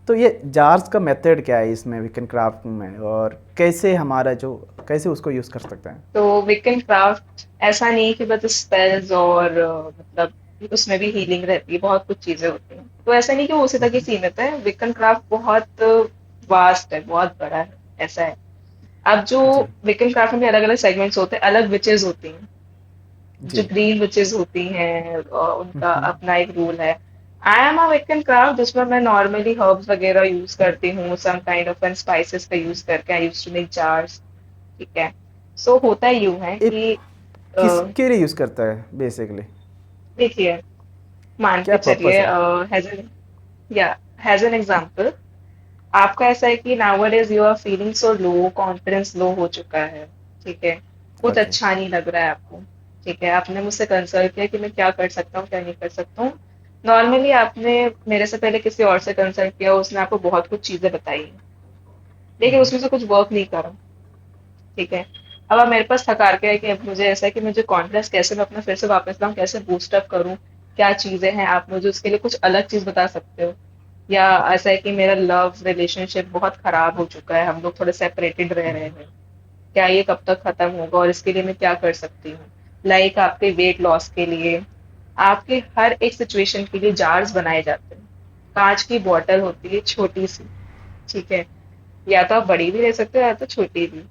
तो ये जार्स का मेथड क्या है इसमें वीकेंड क्राफ्ट में, और कैसे हमारा जो कैसे उसको यूज़ कर सकते हैं? तो विकन क्राफ्ट ऐसा नहीं कि बस स्पेल्स और मतलब उसमें भी हीलिंग रहती है, बहुत कुछ चीजें होती हैं। तो ऐसा नहीं कि वो उसी तक ही सीमित है, विकन क्राफ्ट बहुत वास्ट है, बहुत बड़ा है, ऐसा है। अब जो जी विकन क्राफ्ट में अलग अलग सेगमेंट्स होते हैं, अलग विचेस होती हैं। जो जी। ग्रीन विचेस होती हैं उनका अपना एक रूल है। आई एम अ विकन क्राफ्ट जिसमें मैं नॉर्मली हर्ब्स वगैरह यूज करती हूँ, some kind of an spices का यूज करके I use to make jars. ठीक है। सो होता यूं है ये कि अ, किसके लिए यूज़ करता है बेसिकली? देखिए, मान क्या के पर्पस चलिए, है? हैज एन या हैज एन एग्जांपल, आपका ऐसा है कि nowadays you are feeling so low, confidence low हो चुका है। ठीक है। कुछ ओके। अच्छा नहीं लग रहा है आपको। ठीक है, आपने मुझसे कंसल्ट किया कि मैं क्या कर सकता हूँ, क्या नहीं कर सकता हूँ। नॉर्मली आपने मेरे से पहले किसी और से कंसल्ट किया, उसने आपको बहुत कुछ चीजें बताई हैं, लेकिन उसमें से कुछ वर्क नहीं करा। ठीक है। अब आप मेरे पास थकार के है कि अब मुझे ऐसा है कि मुझे कॉन्फिडेंस कैसे मैं अपना फिर से वापस लाऊं, कैसे बूस्ट अप करूं, क्या चीजें हैं, आप मुझे उसके लिए कुछ अलग चीज बता सकते हो। या ऐसा है कि मेरा लव रिलेशनशिप बहुत खराब हो चुका है, हम लोग थोड़े सेपरेटेड रह रहे हैं, क्या ये कब तक खत्म होगा और इसके लिए मैं क्या कर सकती हूँ। लाइक आपके वेट लॉस के लिए, आपके हर एक सिचुएशन के लिए जार्स बनाए जाते हैं। कांच की बोतल होती है छोटी सी। ठीक है। या तो आप बड़ी भी ले सकते हो, या तो छोटी भी।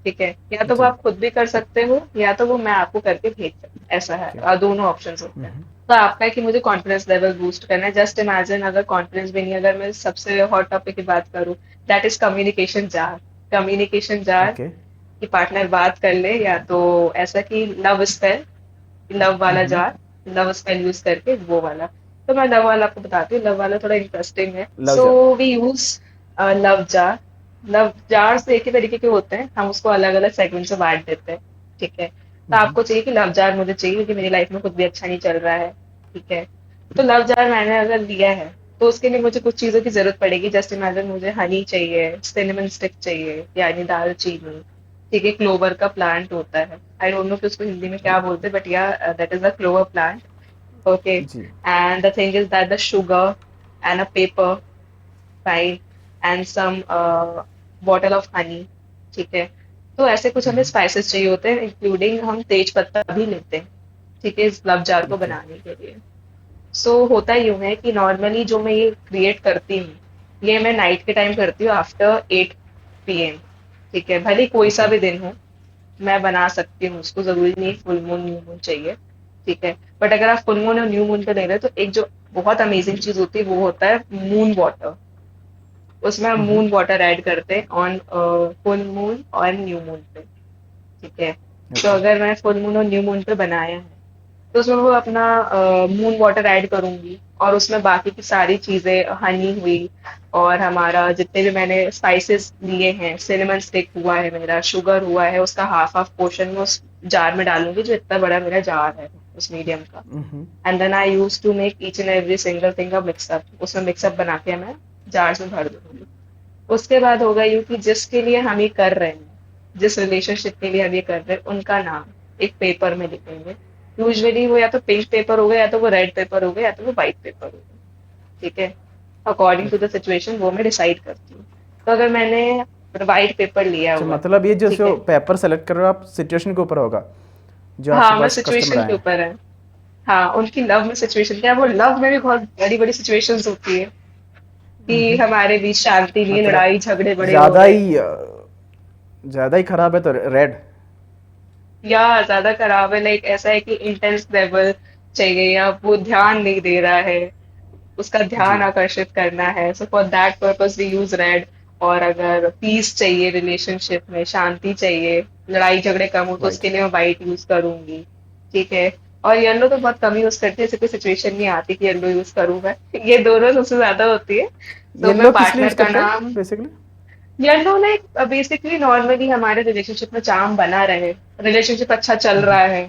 ठीक है। या तो वो जी। आप खुद भी कर सकते हो, या तो वो मैं आपको करके भेज सकती हूँ, ऐसा है। ओके। दोनों ऑप्शंस होते हैं। तो आपका है कि मुझे कॉन्फिडेंस लेवल बूस्ट करना है। जस्ट इमेजिन, अगर कॉन्फिडेंस भी नहीं, अगर मैं सबसे हॉट टॉपिक की बात करूँ, that is communication jar. Communication jar okay. की पार्टनर बात कर ले, या तो ऐसा कि लव स्पेल, लव वाला जार, लव स्पेल यूज करके वो वाला। तो मैं लव वाला आपको बताती हूँ, लव वाला थोड़ा इंटरेस्टिंग है। Love so jar. We use love jar. Love jars एक ही तरीके के होते हैं, हम उसको अलग अलग सेगमेंट में बांट देते हैं। ठीक है। तो आपको चाहिए कि लव जार मुझे चाहिए, क्योंकि मेरी लाइफ में कुछ भी अच्छा नहीं चल रहा है। ठीक है। तो लव जार मैंने अगर लिया है, तो उसके लिए मुझे कुछ चीजों की जरूरत पड़ेगी। जस्ट इमेजिन, मुझे हनी चाहिए, सिनेमन स्टिक चाहिए, यानी दालचीनी। ठीक है, क्लोवर का प्लांट होता है, आई डोंट नो कि उसको हिंदी में जी क्या बोलते हैं, बट या that is the clover plant. Okay. जी। And the thing is that the sugar and a pepper, right, and some bottle of honey. ठीक है। तो ऐसे कुछ हमें स्पाइसेस चाहिए होते हैं, इंक्लूडिंग हम तेज पत्ता भी लेते हैं। ठीक है, इस गुलाब जार को ओके। बनाने के लिए। सो होता यूं है कि नॉर्मली जो मैं ये क्रिएट करती हूँ, ये मैं नाइट के टाइम करती हूँ, आफ्टर 8 PM। ठीक है, भले ही कोई सा ओके। भी दिन हो, मैं बना सकती हूँ उसको, जरूरी नहीं फुल मून न्यू मून चाहिए। ठीक है। बट अगर आप फुल मून और न्यू मून पे ले रहे हो, तो एक जो बहुत अमेजिंग चीज होती है वो होता है मून वाटर। उसमें हम मून वाटर ऐड करते हैं ऑन फुल मून और न्यू मून पे। ठीक है। तो ओके। अगर मैं फुल मून और न्यू मून पे बनाया है, तो उसमें वो अपना मून वाटर ऐड करूंगी, और उसमें बाकी की सारी चीजें, हनी हुई, और हमारा जितने भी मैंने स्पाइसेस लिए हैं, सिनेमन स्टिक हुआ है, मेरा शुगर हुआ है, उसका हाफ हाफ पोर्शन में उस जार में डालूंगी, जो इतना बड़ा मेरा जार है, उस मीडियम का। And then I use to make each and every single thing a mix up, उसमें मिक्सअप बना के मैं जार्स में भर दूंगी। उसके बाद होगा यूं कि जिसके लिए हम ये कर रहे हैं, जिस रिलेशनशिप के लिए हम ये कर रहे हैं, उनका नाम एक पेपर में लिखेंगे। यूजुअली वो या तो पिंक पेपर होगा, या तो वो रेड पेपर होगा, या तो वो व्हाइट पेपर होगा। ठीक है। According to okay. The situation वो मैं डिसाइड करती हूँ। तो अगर मैंने व्हाइट पेपर लिया अच्छा, हुआ है, मतलब ये जो ठीक जो है। पेपर सेलेक्ट कर रहे हो आप, सिचुएशन के ऊपर होगा जो आपके हाँ, मैं पास कस्टमर सिचुएशन के आए हैं? ऊपर है। हाँ, उनकी लव में सिचुएशन क्या है, वो लव में भी बहुत बड़ी बड़ी सिचुएशंस होती है, कि हमारे बीच शांति नहीं है, मतलब लड़ाई झगड़े बड़े हो ज़्यादा रहे ही हैं। ज़्यादा ही खराब है तो रेड। या ज्यादा खराब है, लाइक ऐसा है कि इंटेंस लेवल चाहिए, या वो ध्यान नहीं दे रहा है, उसका ध्यान जी। आकर्षित करना है, so for that purpose we use red. और अगर पीस चाहिए, रिलेशनशिप में शांति चाहिए, लड़ाई झगड़े कम हो, तो वाइट। उसके लिए मैं वाइट यूज करूंगी। ठीक है। और येलो तो बहुत कम यूज करती है, ऐसे कोई सिचुएशन नहीं आती कि येलो यूज करूँ मैं। ये दोनों सबसे ज्यादा होती है। तो मैं येलो किस लिए पार्टनर यूज़ का करते नाम, हैं basically? Yellow like basically normally हमारे रिलेशनशिप में चार्म बना रहे, रिलेशनशिप अच्छा चल रहा है,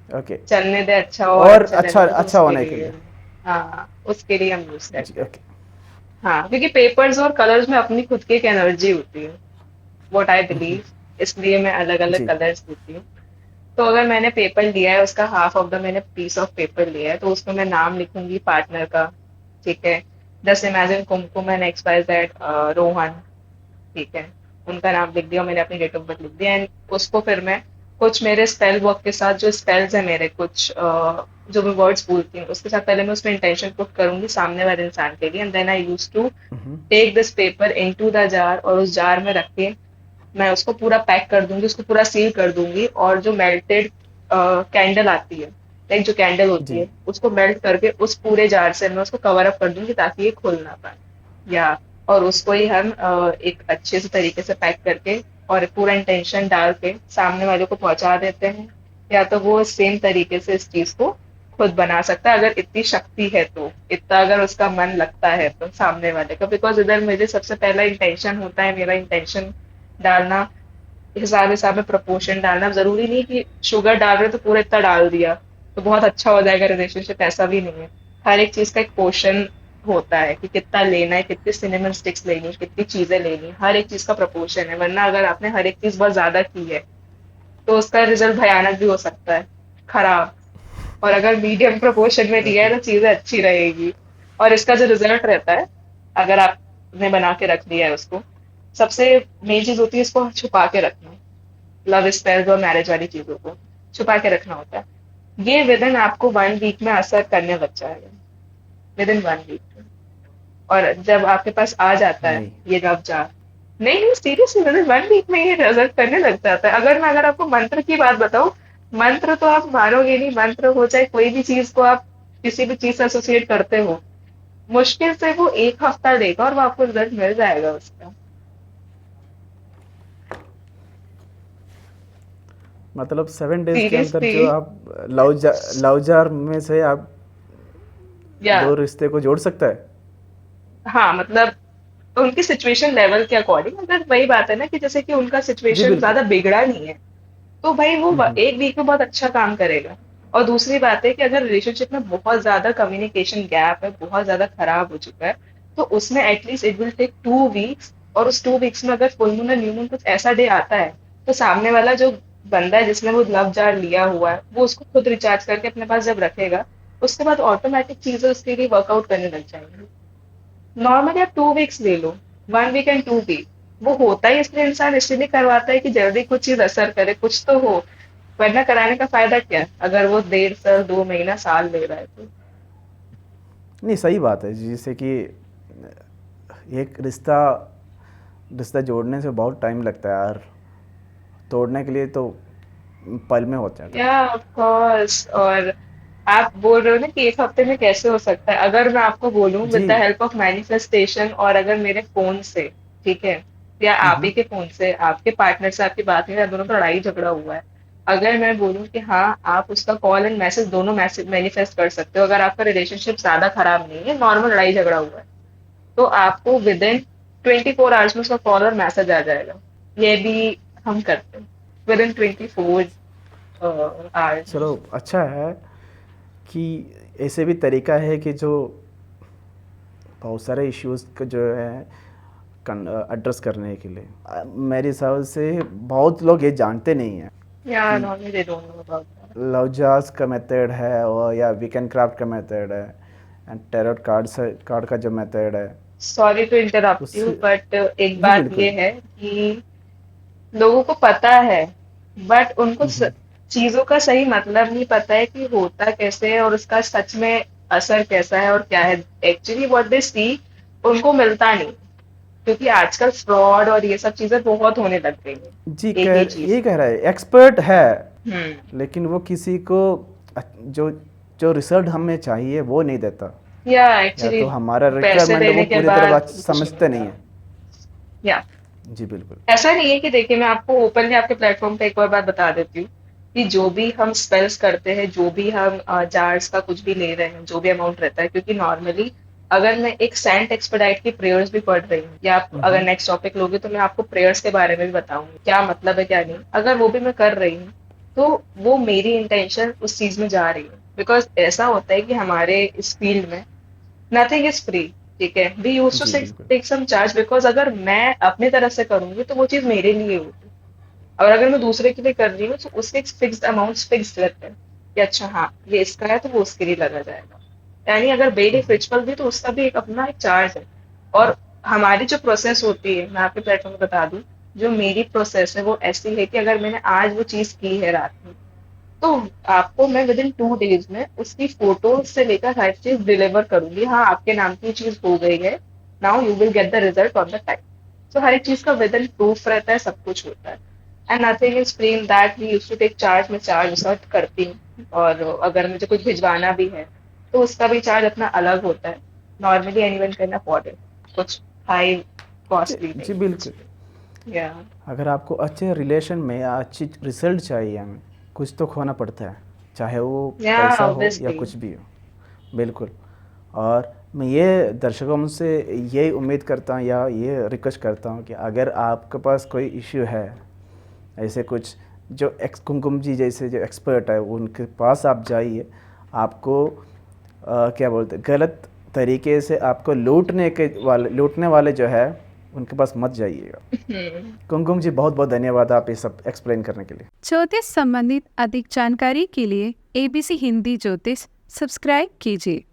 ओके। चलने दे अच्छा, और और अच्छे अच्छा लेवल पे, तो अच्छा उसके होने के लिए। लिए। हाँ, उसके लिए हम यूज जी करते हैं। ओके। हाँ, क्योंकि पेपर्स और कलर्स में अपनी खुद की एक एनर्जी होती है, व्हाट आई बिलीव। इसलिए मैं अलग अलग जी। कलर्स देती हूँ। तो अगर मैंने पेपर लिया है, उसका हाफ ऑफ द मैंने पीस ऑफ पेपर लिया है, तो उसमें मैं नाम लिखूंगी पार्टनर का। ठीक है। Just imagine Kumkum and X Y Z, Rohan, ठीक है, उनका नाम लिख दिया, मैंने अपनी डेट ऑफ बर्थ लिख दिया, एंड उसको फिर मैं कुछ मेरे स्पेल वर्क के साथ, जो स्पेल्स है मेरे कुछ, जो मैं वर्ड्स बोलती हूँ उसके साथ पहले मैं उसमें इंटेंशन पुट करूंगी सामने वाले इंसान के लिए, and then I use to hmm. Take this paper into the jar, और उस जार में रख के मैं उसको पूरा पैक कर दूंगी, उसको पूरा सील कर दूंगी, और जो मेल्टेड कैंडल आती है, लाइक जो कैंडल होती जी। है उसको मेल्ट करके उस पूरे जार से मैं उसको कवर अप कर दूंगी ताकि ये खुल ना पाए, या और उसको ही हम एक अच्छे से तरीके से पैक करके और पूरा इंटेंशन डाल के सामने वाले को पहुंचा देते हैं, या तो वो सेम तरीके से इस चीज को खुद बना सकता है, अगर इतनी शक्ति है तो, इतना अगर उसका मन लगता है तो सामने वाले का, बिकॉज इधर मुझे सबसे पहला इंटेंशन होता है, मेरा इंटेंशन डालना, हिसाब हिसाब में प्रपोर्शन डालना, जरूरी नहीं कि शुगर डाल रहे तो पूरा इतना डाल दिया तो बहुत अच्छा हो जाएगा रिलेशनशिप, ऐसा भी नहीं है। हर एक चीज का एक पोर्शन होता है कि कितना लेना है, कितनी सिनेमन स्टिक्स लेनी है, कितनी चीजें लेनी है, हर एक चीज का प्रपोर्शन है, वरना अगर आपने हर एक चीज बहुत ज्यादा की है तो उसका रिजल्ट भयानक भी हो सकता है, खराब। और अगर मीडियम प्रोपोर्शन में दिया है ओके। तो चीजें अच्छी रहेगी। और इसका जो रिजल्ट रहता है, अगर आपने बना के रख लिया है उसको, सबसे मेन चीज होती है इसको छुपा के रखना, लव स्पेल्स और मैरिज वाली चीजों को छुपा के रखना होता है। ये विद इन आपको 1 वीक में असर करने लग जाएगा, विद इन 1 वीक। और जब आपके पास आ जाता है नहीं। ये लव जार, नहीं नहीं सीरियसली, विद इन 1 वीक में ये रिजल्ट करने लग जाता है। अगर आपको मंत्र की बात बताऊं, मंत्र तो आप मारोगे नहीं, मंत्र हो चाहे कोई भी चीज को आप किसी भी चीज से एसोसिएट करते हो, मुश्किल से वो 1 हफ्ता लेगा और वो आपको रिजल्ट मिल जाएगा उसका। मतलब 7 डेज के अंदर सीरियसली। जो आप लव जार में से आप या दो रिश्ते को जोड़ सकता है। हाँ मतलब उनकी सिचुएशन लेवल के अकॉर्डिंग, अगर वही बात है ना कि जैसे कि उनका जी सिचुएशन बिल्कुल। ज्यादा बिगड़ा नहीं है तो भाई वो हम्म। 1 वीक में बहुत अच्छा काम करेगा। और दूसरी बात है कि अगर रिलेशनशिप में बहुत ज्यादा कम्युनिकेशन गैप है, बहुत ज्यादा खराब हो चुका है, तो उसमें at least it will take 2 weeks, और उस 2 वीक्स में अगर फुल मून और न्यू मून कुछ ऐसा डे आता है, तो सामने वाला जो बंदा है जिसने वो लव जार लिया हुआ है वो उसको खुद रिचार्ज करके अपने पास जब रखेगा, उसके बाद ऑटोमेटिक चीजें उसके लिए वर्कआउट करने लग जाएंगी। नॉर्मली आप 2 वीक्स ले लो, 1 वीक एंड 2 वीक, वो होता ही इसलिए इंसान इसलिए करवाता है कि जल्दी कुछ चीज असर करे, कुछ तो हो, वरना कराने का फायदा क्या है अगर वो 1.5 साल 2 महीना साल ले रहा है तो। नहीं, सही बात है, जैसे कि एक रिश्ता रिश्ता जोड़ने से बहुत टाइम लगता है यार, तोड़ने के लिए तो पल में हो जाता या है। Of course. और आप बोल रहे हो ना कि 1 हफ्ते में कैसे हो सकता है, अगर मैं आपको बोलूं विद जी। द हेल्प ऑफ मैनिफेस्टेशन, और अगर मेरे फोन से, ठीक है, या आप ही हम्म। के फोन से आपके पार्टनर से आपकी बात नहीं है, दोनों का लड़ाई झगड़ा हुआ है, अगर मैं बोलूं कि हाँ आप उसका कॉल एंड मैसेज दोनों मैसेज मैनिफेस्ट कर सकते हो, अगर आपका रिलेशनशिप ज्यादा खराब नहीं है, नॉर्मल लड़ाई झगड़ा हुआ है, तो आपको विद इन 24 आवर्स में उसका कॉल और मैसेज आ जाएगा। ये भी हम करते हैं विद इन 24 आवर्स। चलो अच्छा है कि ऐसे भी तरीका है कि जो बहुत सारे इश्यूज़ को जो है एड्रेस करने के लिए, मेरे हिसाब से बहुत लोग ये जानते नहीं हैं या कि normally they don't know about that. Love jars का मेथड है, और या वीकेंड क्राफ्ट का मेथड है, एंड टैरोट कार्ड का जो मेथड है सॉरी टू इंटरप्ट यू, उससे। बट एक जी बात ये बिल्कुल। है कि लोगों को पता है, बट उनको हम्म। चीजों का सही मतलब नहीं पता है कि होता कैसे है और उसका सच में असर कैसा है और क्या है। एक्चुअली व्हाट दे सी उनको मिलता नहीं, क्योंकि आजकल फ्रॉड और ये सब चीजें बहुत होने लग गई है जी, एक ही चीज ये पे। कह रहा है एक्सपर्ट है, हम्म। लेकिन वो किसी को जो जो रिजल्ट हमें चाहिए वो नहीं देता, या या एक्चुअली तो हमारा पैसे रिक्वायरमेंट वो देने के पूरी तरह बाद बात कुछ नहीं समझते नहीं होता। है। या जी बिल्कुल। ऐसा नहीं है कि देखिए, मैं आपको ओपनली आपके प्लेटफॉर्म पे एक और बात बता देती हूँ कि जो भी हम स्पेल्स करते हैं, जो भी हम जार्स का कुछ भी ले रहे हैं, जो भी अमाउंट रहता है, क्योंकि नॉर्मली अगर मैं एक सेंट एक्सपेडाइट की प्रेयर्स भी पढ़ रही हूँ, या आप अगर नेक्स्ट टॉपिक लोगे तो मैं आपको प्रेयर्स के बारे में भी बताऊंगी क्या मतलब है क्या नहीं, अगर वो भी मैं कर रही हूँ तो वो मेरी इंटेंशन उस चीज में जा रही है। बिकॉज ऐसा होता है कि हमारे इस फील्ड में नथिंग इज फ्री, ठीक है, वी यूज जी टू बिल्कुल। टेक सम चार्ज, बिकॉज अगर मैं अपनी तरफ से करूंगी तो वो चीज मेरे लिए होगी, और अगर मैं दूसरे के लिए कर रही हूँ तो उसके फिक्स्ड अमाउंट फिक्स्ड रहते हैं कि अच्छा हाँ ये इसका है तो वो उसके लिए लगा जाएगा। यानी अगर बेल एक रिचुअल भी तो उसका भी एक अपना एक चार्ज है। और हमारी जो प्रोसेस होती है, मैं आपके प्लेटफॉर्म में बता दूं, जो मेरी प्रोसेस है वो ऐसी है कि अगर मैंने आज वो चीज की है रात में, तो आपको मैं विद इन 2 डेज में उसकी फोटो से लेकर हर चीज डिलीवर करूंगी। हाँ, आपके नाम की चीज हो गई है, now you will get the result on the time. So हर एक चीज का विद इन प्रूफ रहता है, सब कुछ होता है। And nothing is free in that we use to take charge. मैं चार्ज सर्च करती हूँ, और अगर मुझे कुछ भिजवाना भी है तो उसका भी चार्ज अपना अलग होता है। Normally anyone can afford it, कुछ हाई जी कॉस्टली जी नहीं है कुछ बिल्कुल। भी। या अगर आपको अच्छे रिलेशन में या अच्छी रिजल्ट चाहिए हमें, कुछ तो खोना पड़ता है, चाहे वो या पैसा हो या ऑब्वियसली। कुछ भी हो। बिल्कुल। और मैं ये दर्शकों से यही उम्मीद करता हूँ या ये रिक्वेस्ट करता हूँ कि अगर आपके पास कोई इश्यू है, ऐसे कुछ जो कुमकुम जी जैसे जो एक्सपर्ट है उनके पास आप जाइए। आपको क्या बोलते हैं, गलत तरीके से आपको लूटने वाले जो है उनके पास मत जाइएगा। कुमकुम जी बहुत बहुत धन्यवाद आप ये सब एक्सप्लेन करने के लिए। ज्योतिष संबंधित अधिक जानकारी के लिए ABC हिंदी ज्योतिष सब्सक्राइब कीजिए।